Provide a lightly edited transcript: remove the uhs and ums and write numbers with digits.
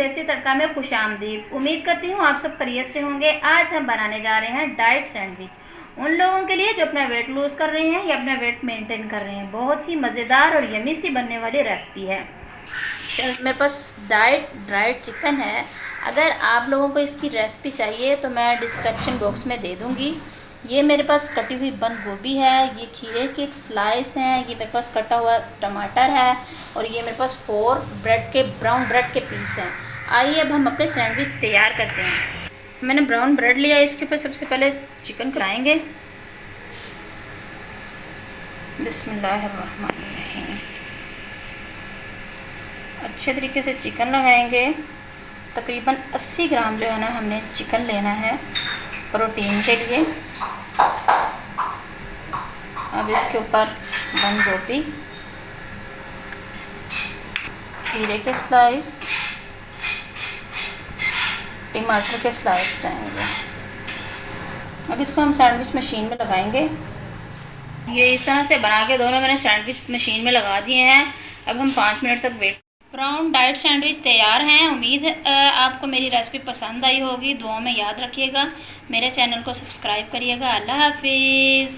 देसी तड़का में खुशामदीद। उम्मीद करती हूँ आप सब खैरियत से होंगे। आज हम बनाने जा रहे हैं डाइट सैंडविच उन लोगों के लिए जो अपना वेट लूज़ कर रहे हैं या अपना वेट मेंटेन कर रहे हैं। बहुत ही मज़ेदार और यमी सी बनने वाली रेसिपी है। चल, मेरे पास ड्राइड चिकन है। अगर आप लोगों को इसकी रेसिपी चाहिए तो मैं डिस्क्रिप्शन बॉक्स में दे दूँगी। ये मेरे पास कटी हुई बंद गोभी है, ये खीरे के स्लाइस हैं, ये मेरे पास कटा हुआ टमाटर है और ये मेरे पास 4 ब्राउन ब्रेड के पीस हैं। आइए अब हम अपने सैंडविच तैयार करते हैं। मैंने ब्राउन ब्रेड लिया, इसके ऊपर सबसे पहले चिकन कराएंगे। बिस्मिल्लाहिर्रहमानिर्रहीम। अच्छे तरीके से चिकन लगाएंगे। तकरीबन 80 ग्राम जो है ना हमने चिकन लेना है प्रोटीन के लिए। अब इसके ऊपर बंद गोभी, खीरे के स्लाइस, टमाटर के स्लाइस जाएंगे। अब इसको हम सैंडविच मशीन में लगाएंगे। ये इस तरह से बना के दोनों मैंने सैंडविच मशीन में लगा दिए हैं। अब हम 5 मिनट तक वेट। ब्राउन डाइट सैंडविच तैयार हैं। उम्मीद आपको मेरी रेसिपी पसंद आई होगी। दुआ में याद रखिएगा। मेरे चैनल को सब्सक्राइब करिएगा। अल्लाह हाफिज़।